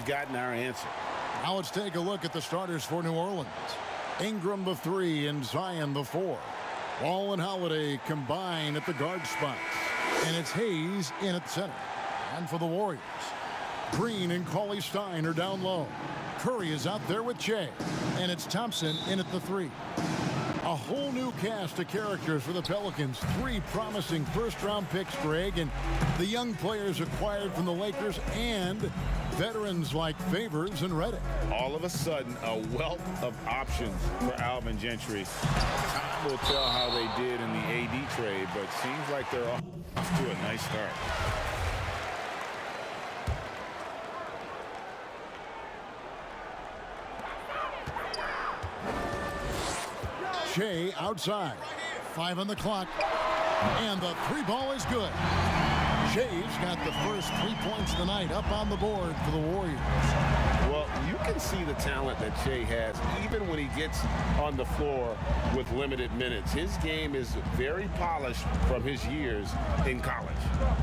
gotten our answer. Now let's take a look at the starters for New Orleans. Ingram the 3 and Zion the 4. Ball and Holiday combine at the guard spots. And it's Hayes in at center. And for the Warriors, Green and Cauley-Stein are down low. Curry is out there with Che. And it's Thompson in at the 3. A whole new cast of characters for the Pelicans. 3 promising first-round picks, Greg, and the young players acquired from the Lakers and veterans like Favors and Reddick. All of a sudden, a wealth of options for Alvin Gentry. Time will tell how they did in the AD trade, but it seems like they're off to a nice start. Shea outside. 5 on the clock. And the 3 ball is good. Shea's got the first 3 points of the night up on the board for the Warriors. Well, you can see the talent that Shea has even when he gets on the floor with limited minutes. His game is very polished from his years in college.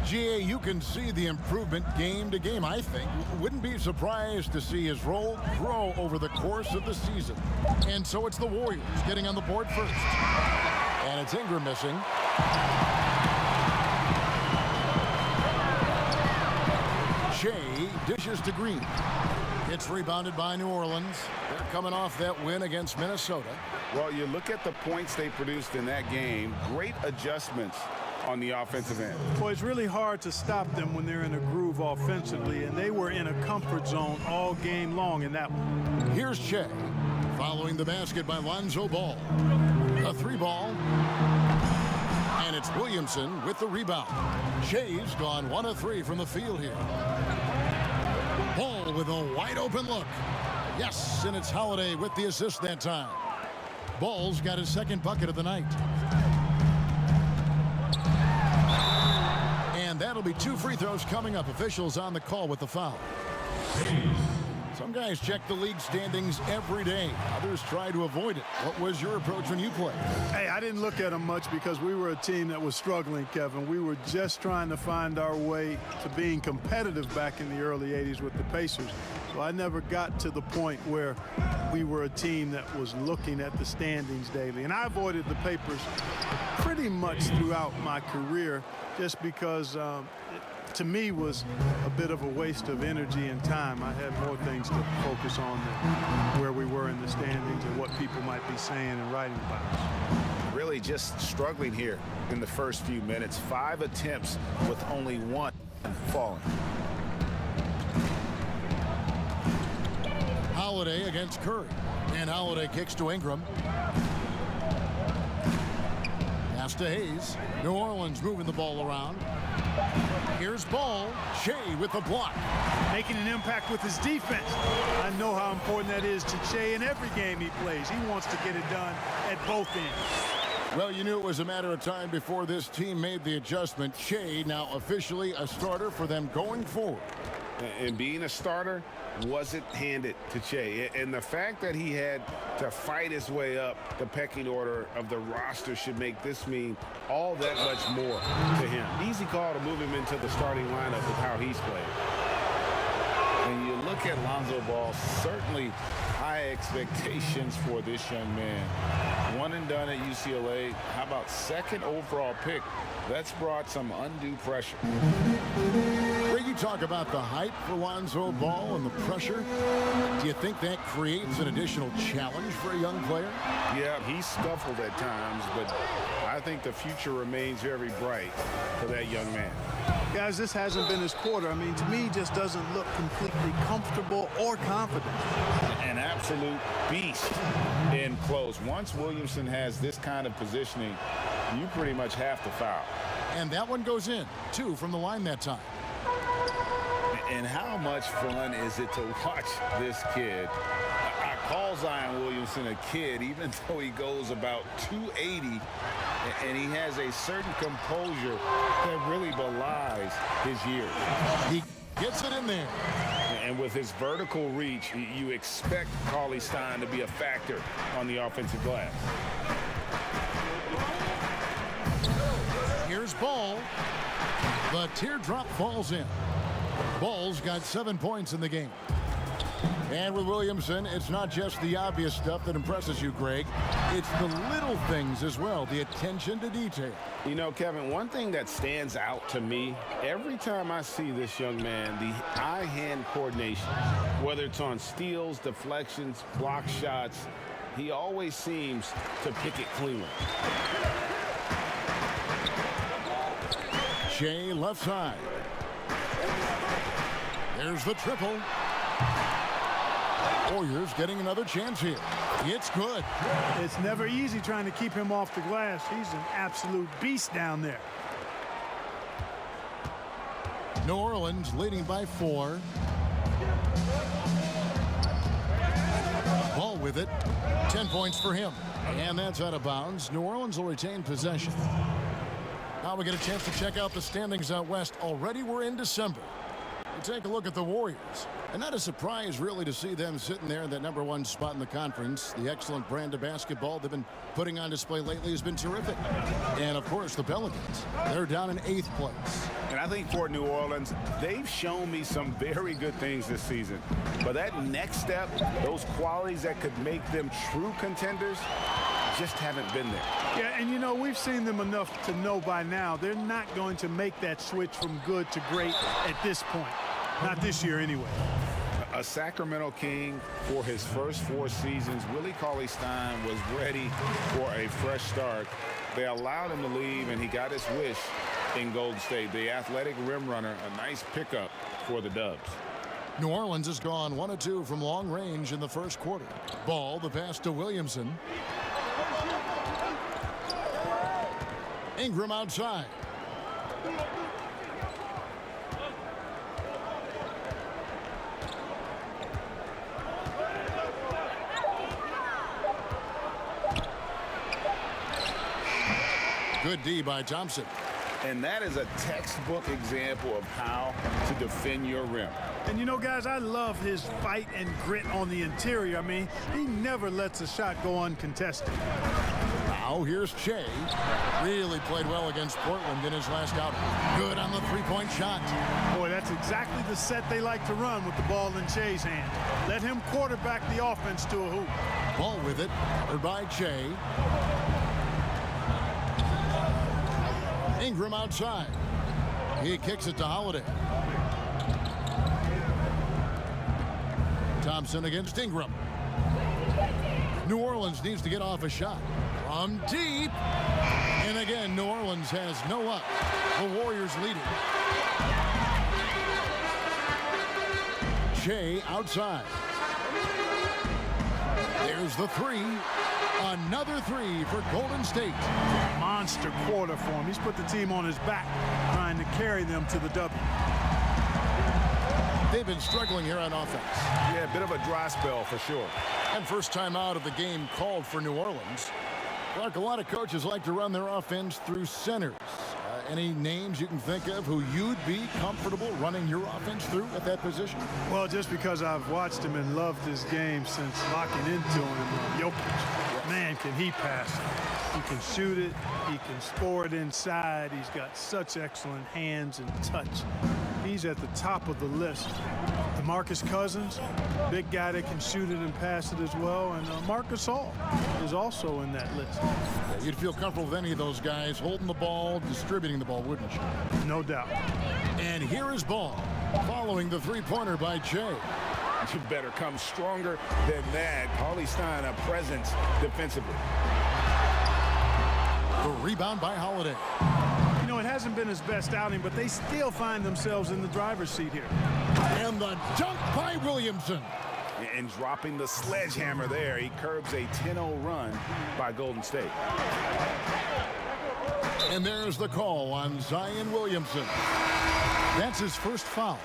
GA, you can see the improvement game to game, I think. Wouldn't be surprised to see his role grow over the course of the season. And so it's the Warriors getting on the board first. And it's Ingram missing. Shea dishes to Green. It's rebounded by New Orleans. They're coming off that win against Minnesota. Well, you look at the points they produced in that game. Great adjustments on the offensive end. Well, it's really hard to stop them when they're in a groove offensively, and they were in a comfort zone all game long in that one. Here's Shea following the basket by Lonzo Ball. A 3 ball. And it's Williamson with the rebound. Shea's gone 1 of 3 from the field here. Ball with a wide open look. Yes, and it's Holiday with the assist that time. Ball's got his 2nd bucket of the night. And that'll be 2 free throws coming up. Officials on the call with the foul. Some guys check the league standings every day. Others try to avoid it. What was your approach when you played? Hey, I didn't look at them much because we were a team that was struggling, Kevin. We were just trying to find our way to being competitive back in the early 80s with the Pacers. So I never got to the point where we were a team that was looking at the standings daily. And I avoided the papers pretty much throughout my career just because to me was a bit of a waste of energy and time. I had more things to focus on than where we were in the standings and what people might be saying and writing about us. Really just struggling here in the first few minutes. 5 attempts with only 1 falling. Holiday against Curry. And Holiday kicks to Ingram. Pass to Hayes. New Orleans moving the ball around. Here's Ball. Shea with the block. Making an impact with his defense. I know how important that is to Shea in every game he plays. He wants to get it done at both ends. Well, you knew it was a matter of time before this team made the adjustment. Shea now officially a starter for them going forward. And being a starter wasn't handed to Shea. And the fact that he had to fight his way up the pecking order of the roster should make this mean all that much more to him. Easy call to move him into the starting lineup with how he's played. And you look at Lonzo Ball, certainly high expectations for this young man. 1 and done at UCLA. How about 2nd overall pick? That's brought some undue pressure. When you talk about the hype for Lonzo Ball and the pressure, do you think that creates an additional challenge for a young player? Yeah, he's scuffled at times, but I think the future remains very bright for that young man. Guys, this hasn't been his quarter. I mean, to me, he just doesn't look completely comfortable or confident. An absolute beast in close. Once Williamson has this kind of positioning, you pretty much have to foul. And that one goes in. 2 from the line that time. And how much fun is it to watch this kid? I call Zion Williamson a kid, even though he goes about 280, and he has a certain composure that really belies his years. He gets it in there. And with his vertical reach, you expect Cauley-Stein to be a factor on the offensive glass. Here's Ball. The teardrop falls in. Ball's got 7 points in the game. And with Williamson, it's not just the obvious stuff that impresses you, Greg. It's the little things as well, the attention to detail. You know, Kevin, one thing that stands out to me, every time I see this young man, the eye-hand coordination, whether it's on steals, deflections, block shots, he always seems to pick it cleanly. Shea left side. There's the triple. Warriors getting another chance here. It's good. It's never easy trying to keep him off the glass. He's an absolute beast down there. New Orleans leading by 4. Ball with it. 10 points for him. And that's out of bounds. New Orleans will retain possession. Now we get a chance to check out the standings out west. Already we're in December. We take a look at the Warriors. And not a surprise, really, to see them sitting there in that #1 spot in the conference. The excellent brand of basketball they've been putting on display lately has been terrific. And, of course, the Pelicans. They're down in 8th place. And I think for New Orleans, they've shown me some very good things this season. But that next step, those qualities that could make them true contenders, just haven't been there. Yeah, and you know, we've seen them enough to know by now they're not going to make that switch from good to great at this point. Not this year anyway. A Sacramento King for his first 4 seasons, Willie Cauley-Stein was ready for a fresh start. They allowed him to leave, and he got his wish in Golden State. The athletic rim runner, a nice pickup for the Dubs. New Orleans has gone 1 of 2 from long range in the first quarter. Ball, the pass to Williamson. Ingram outside. Good D by Thompson. And that is a textbook example of how to defend your rim. And you know, guys, I love his fight and grit on the interior. I mean, he never lets a shot go uncontested. Now here's Shea. Really played well against Portland in his last outing. Good on the three-point shot. Boy, that's exactly the set they like to run with the ball in Shea's hand. Let him quarterback the offense to a hoop. Ball with it, covered by Shea. Ingram outside. He kicks it to Holiday. Thompson against Ingram. New Orleans needs to get off a shot. From deep. And again, New Orleans has no luck. The Warriors leading. Shea outside. There's the 3. Another 3 for Golden State. Monster quarter for him. He's put the team on his back, trying to carry them to the W. They've been struggling here on offense. Yeah, a bit of a dry spell for sure. And first time out of the game called for New Orleans. Clark, a lot of coaches like to run their offense through centers. Any names you can think of who you'd be comfortable running your offense through at that position? Well, just because I've watched him and loved his game since locking into him, Jokic. Man, can he pass it. He can shoot it. He can score it inside. He's got such excellent hands and touch. He's at the top of the list. DeMarcus Cousins, big guy that can shoot it and pass it as well. And Marcus All is also in that list. Yeah, you'd feel comfortable with any of those guys holding the ball, distributing the ball, wouldn't you? No doubt. And here is Ball following the three-pointer by Shea. You better come stronger than that. Cauley-Stein, a presence defensively. The rebound by Holiday. You know, it hasn't been his best outing, but they still find themselves in the driver's seat here. And the dunk by Williamson. And dropping the sledgehammer there, he curbs a 10-0 run by Golden State. And there's the call on Zion Williamson. That's his first foul.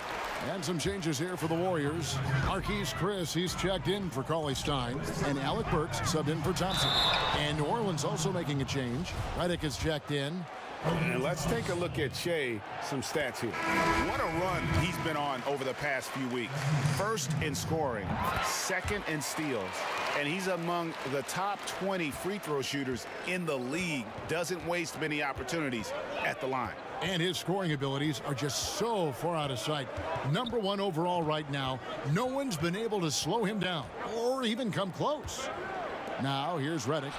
And some changes here for the Warriors. Marquise Chris, he's checked in for Cauley-Stein. And Alec Burks subbed in for Thompson. And New Orleans also making a change. Redick is checked in. And let's take a look at Shea, some stats here. What a run he's been on over the past few weeks. First in scoring, second in steals, and he's among the top 20 free throw shooters in the league. Doesn't waste many opportunities at the line. And his scoring abilities are just so far out of sight. Number 1 overall right now. No one's been able to slow him down or even come close. Now, here's Redick.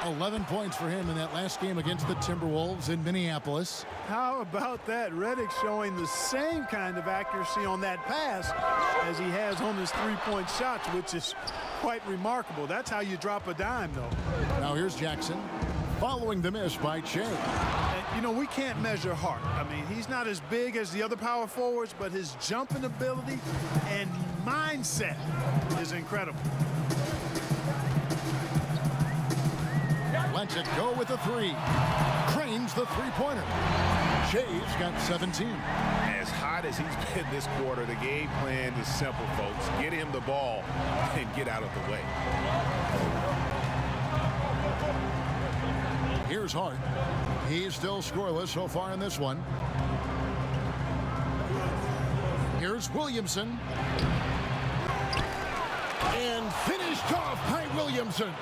11 points for him in that last game against the Timberwolves in Minneapolis. How about that? Redick showing the same kind of accuracy on that pass as he has on his three-point shots, which is quite remarkable. That's how you drop a dime, though. Now here's Jackson following the miss by Shea. And, you know, we can't measure Hart. I mean, he's not as big as the other power forwards, but his jumping ability and mindset is incredible. Lets it go with the three. Cranes the three-pointer. Shea's got 17. As hot as he's been this quarter, the game plan is simple, folks. Get him the ball and get out of the way. Here's Hart. He's still scoreless so far in this one. Here's Williamson. And finished off by Williamson.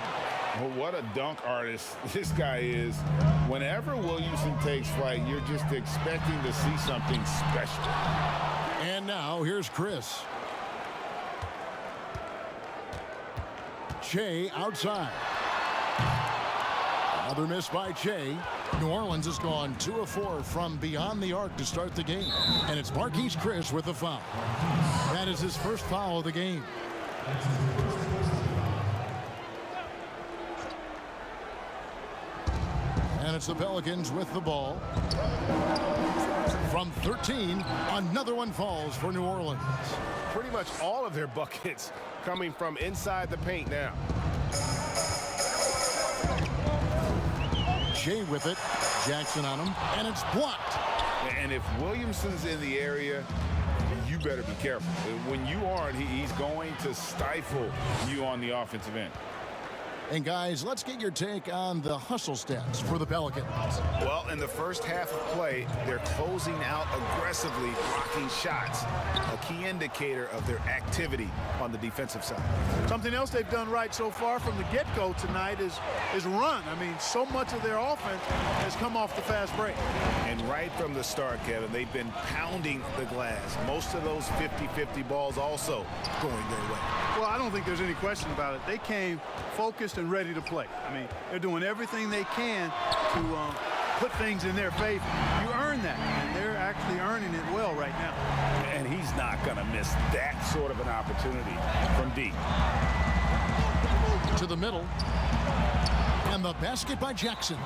Well, what a dunk artist this guy is. Whenever Williamson takes flight, you're just expecting to see something special. And now here's Chris. Shea outside. Another miss by Shea. New Orleans has gone 2 of 4 from beyond the arc to start the game. And it's Marquise Chris with the foul. That is his first foul of the game. And it's the Pelicans with the ball. From 13, another one falls for New Orleans. Pretty much all of their buckets coming from inside the paint now. Shea with it. Jackson on him. And it's blocked. And if Williamson's in the area, you better be careful. When you aren't, he's going to stifle you on the offensive end. And guys, let's get your take on the hustle stats for the Pelicans. Well, in the first half of play, they're closing out aggressively, blocking shots, a key indicator of their activity on the defensive side. Something else they've done right so far from the get-go tonight is run. I mean, so much of their offense has come off the fast break. And right from the start, Kevin, they've been pounding the glass. Most of those 50-50 balls also going their way. Well, I don't think there's any question about it. They came focused and ready to play. I mean, they're doing everything they can to put things in their favor. You earn that, and they're actually earning it well right now. And he's not going to miss that sort of an opportunity from deep. To the middle. And the basket by Jackson.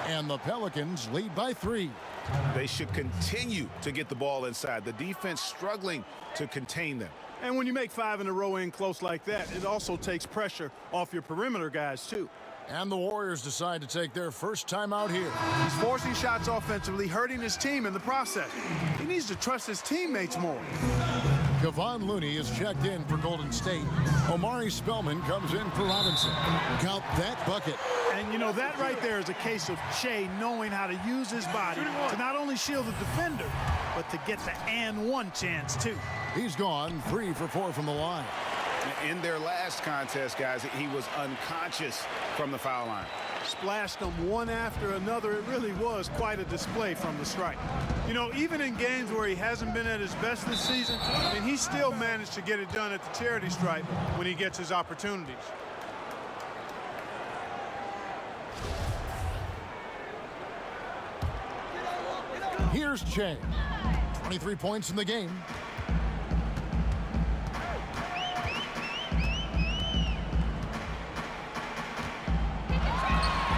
And the Pelicans lead by 3. They should continue to get the ball inside. The defense struggling to contain them. And when you make 5 in a row in close like that, it also takes pressure off your perimeter guys, too. And the Warriors decide to take their first time out here. He's forcing shots offensively, hurting his team in the process. He needs to trust his teammates more. Kevon Looney is checked in for Golden State. Omari Spellman comes in for Robinson. Count that bucket. And, you know, that right there is a case of Shea knowing how to use his body to not only shield the defender, but to get the and one chance, too. He's gone 3 for 4 from the line. In their last contest, guys, he was unconscious from the foul line. Splashed them one after another. It really was quite a display from the stripe. You know, even in games where he hasn't been at his best this season, I mean, he still managed to get it done at the charity stripe when he gets his opportunities. Here's Shea. 23 points in the game.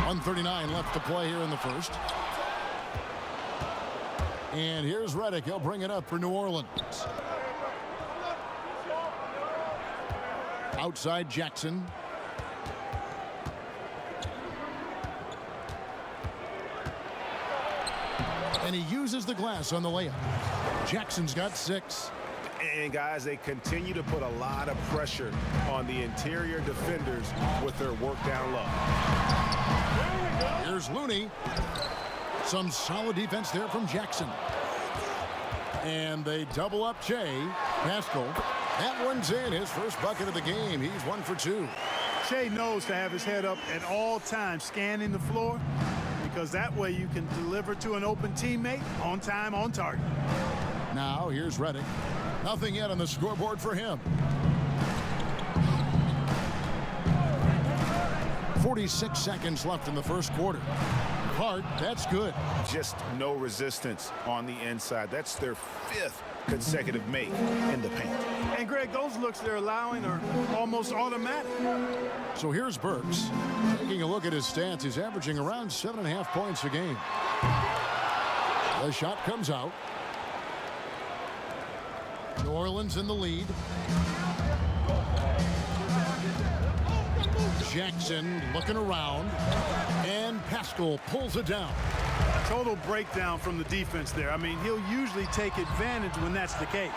.139 left to play here in the first. And here's Redick. He'll bring it up for New Orleans. Outside Jackson. And he uses the glass on the layup. Jackson's got 6. And, guys, they continue to put a lot of pressure on the interior defenders with their work down low. Here's Looney. Some solid defense there from Jackson. And they double up Che. Pascal. That one's in. His first bucket of the game. He's 1 for 2. Che knows to have his head up at all times, scanning the floor, because that way you can deliver to an open teammate on time, on target. Now here's Redick. Nothing yet on the scoreboard for him. 46 seconds left in the first quarter. Hart, that's good. Just no resistance on the inside. That's their 5th consecutive make in the paint. And Greg, those looks they're allowing are almost automatic. So here's Burks. Taking a look at his stats, he's averaging around 7.5 points a game. The shot comes out. New Orleans in the lead. Jackson looking around, and Pascal pulls it down. Total breakdown from the defense there. I mean, he'll usually take advantage when that's the case.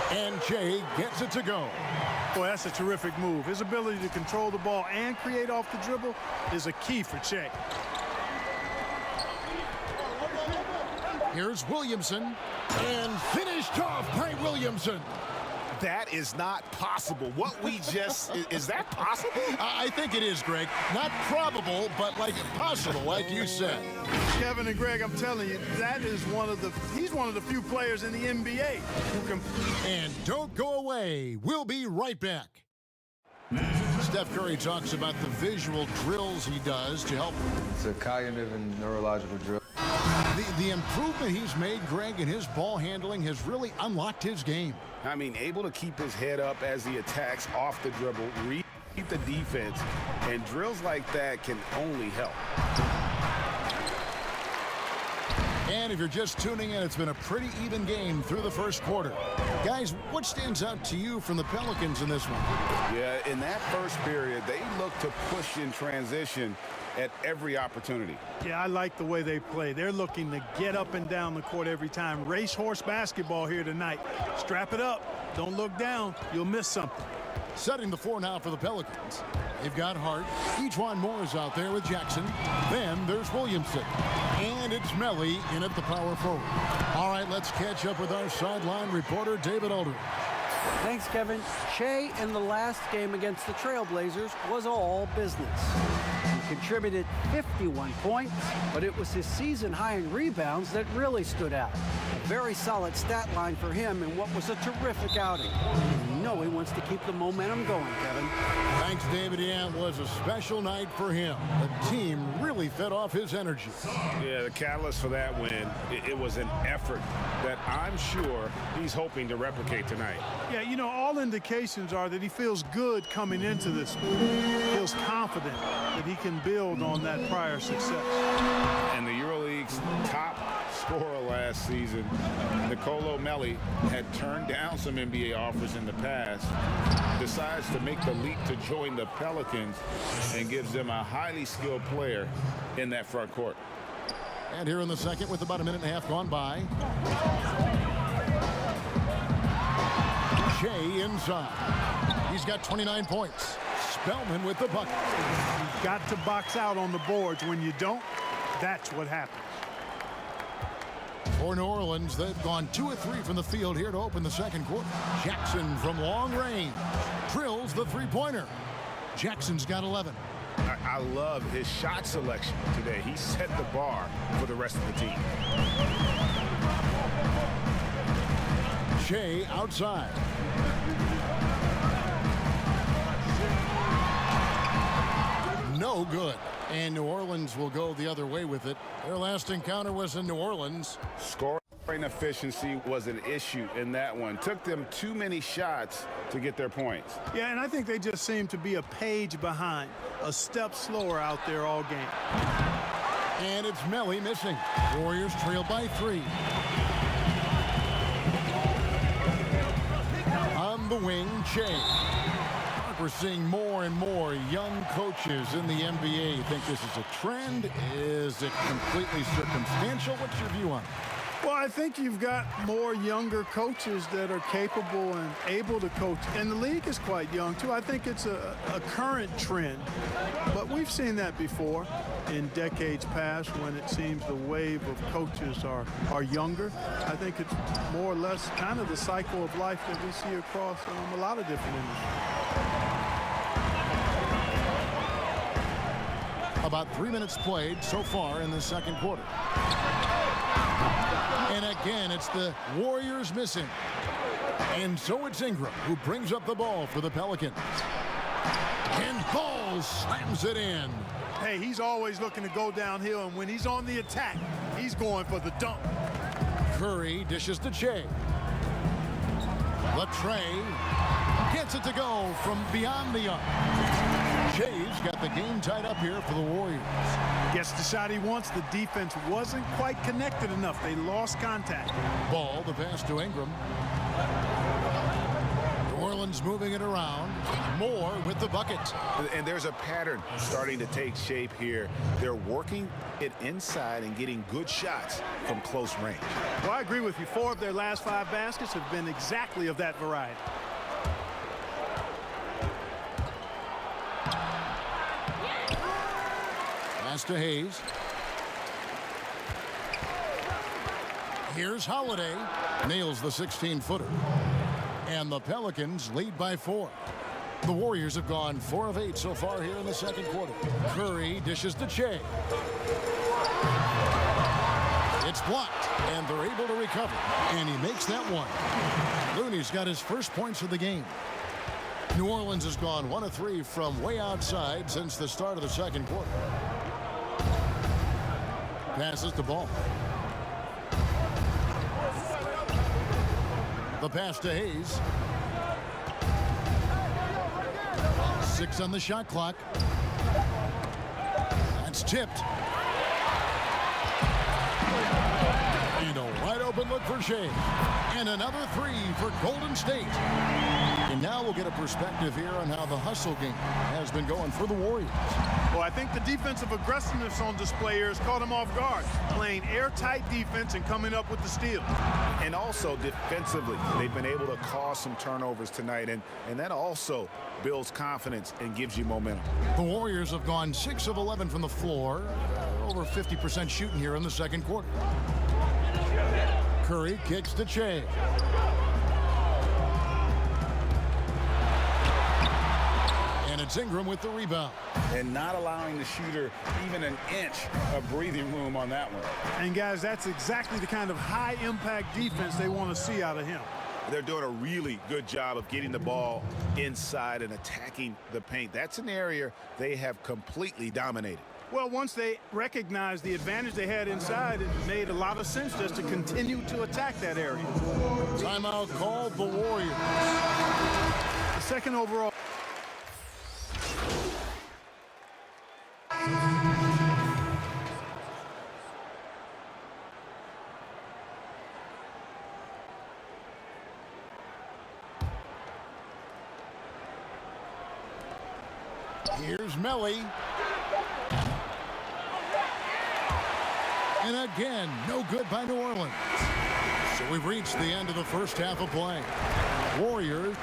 And Che gets it to go. Boy, that's a terrific move. His ability to control the ball and create off the dribble is a key for Che. Here's Williamson, and finished off by Williamson. That is not possible. What we just, is that possible? I think it is, Greg. Not probable, but like possible, like you said. Kevin and Greg, I'm telling you, that is he's one of the few players in the NBA who can. And don't go away. We'll be right back. Steph Curry talks about the visual drills he does to help. It's a cognitive and neurological drill. The improvement he's made, Greg, in his ball handling has really unlocked his game. I mean, able to keep his head up as he attacks off the dribble, read the defense, and drills like that can only help. And if you're just tuning in, it's been a pretty even game through the first quarter. Guys, what stands out to you from the Pelicans in this one? Yeah, in that first period, they looked to push in transition at every opportunity. Yeah, I like the way they play. They're looking to get up and down the court every time. Racehorse basketball here tonight. Strap it up. Don't look down. You'll miss something. Setting the floor now for the Pelicans. They've got Hart. Ejuan Moore is out there with Jackson. Then there's Williamson. And it's Melly in at the power forward. All right, let's catch up with our sideline reporter, David Aldridge. Thanks, Kevin. Che in the last game against the Trailblazers was all business. He contributed 51 points, but it was his season high in rebounds that really stood out. A very solid stat line for him in what was a terrific outing. You know he wants to keep the momentum going, Kevin. Thanks, David. Yeah, it was a special night for him. The team really fed off his energy. Yeah, the catalyst for that win, it was an effort that I'm sure he's hoping to replicate tonight. Yeah, you know, all indications are that he feels good coming into this one. Feels confident that he can build on that prior success. And the EuroLeague's top scorer last season, Nicolo Melli, had turned down some NBA offers in the past, decides to make the leap to join the Pelicans, and gives them a highly skilled player in that front court. And here in the second, with about a minute and a half gone by, Che inside. He's got 29 points. Spellman with the bucket. You've got to box out on the boards. When you don't, that's what happens. For New Orleans, they've gone 2 of 3 from the field here to open the second quarter. Jackson from long range drills the three-pointer. Jackson's got 11. I love his shot selection today. He set the bar for the rest of the team. Che outside. No good. And New Orleans will go the other way with it. Their last encounter was in New Orleans. Scoring efficiency was an issue in that one. Took them too many shots to get their points. Yeah, and I think they just seem to be a page behind, a step slower out there all game. And it's Melly missing. Warriors trail by 3. On the wing, Che. We're seeing more and more young coaches in the NBA. Think this is a trend? Is it completely circumstantial? What's your view on it? Well, I think you've got more younger coaches that are capable and able to coach. And the league is quite young, too. I think it's a current trend. But we've seen that before in decades past when it seems the wave of coaches are younger. I think it's more or less kind of the cycle of life that we see across a lot of different industries. About 3 minutes played so far in the second quarter. And again, it's the Warriors missing. And so it's Ingram who brings up the ball for the Pelicans. And Ball slams it in. Hey, he's always looking to go downhill, and when he's on the attack, he's going for the dunk. Curry dishes to Shea. Latrey gets it to go from beyond the arc. Shea's got the game tied up here for the Warriors. Gets the shot he wants. The defense wasn't quite connected enough. They lost contact. Ball, the pass to Ingram. New Orleans moving it around. Moore with the bucket. And there's a pattern starting to take shape here. They're working it inside and getting good shots from close range. Well, I agree with you. 4 of their last 5 baskets have been exactly of that variety. Pass to Hayes. Here's Holiday. Nails the 16-footer. And the Pelicans lead by 4. The Warriors have gone 4 of 8 so far here in the second quarter. Curry dishes to Shea. It's blocked, and they're able to recover. And he makes that one. Looney's got his first points of the game. New Orleans has gone 1 of 3 from way outside since the start of the second quarter. Passes the ball. The pass to Hayes. 6 on the shot clock. That's tipped. And a wide open look for Shea. And another 3 for Golden State. And now we'll get a perspective here on how the hustle game has been going for the Warriors. Well, I think the defensive aggressiveness on display here has caught them off guard, playing airtight defense and coming up with the steal. And also defensively, they've been able to cause some turnovers tonight, and that also builds confidence and gives you momentum. The Warriors have gone 6 of 11 from the floor, over 50% shooting here in the second quarter. Curry kicks to Shea. And it's Ingram with the rebound. And not allowing the shooter even an inch of breathing room on that one. And, guys, that's exactly the kind of high-impact defense they want to see out of him. They're doing a really good job of getting the ball inside and attacking the paint. That's an area they have completely dominated. Well, once they recognized the advantage they had inside, it made a lot of sense just to continue to attack that area. Timeout called the Warriors. The second overall. Here's Melly. And again, no good by New Orleans. So we've reached the end of the first half of play. Warriors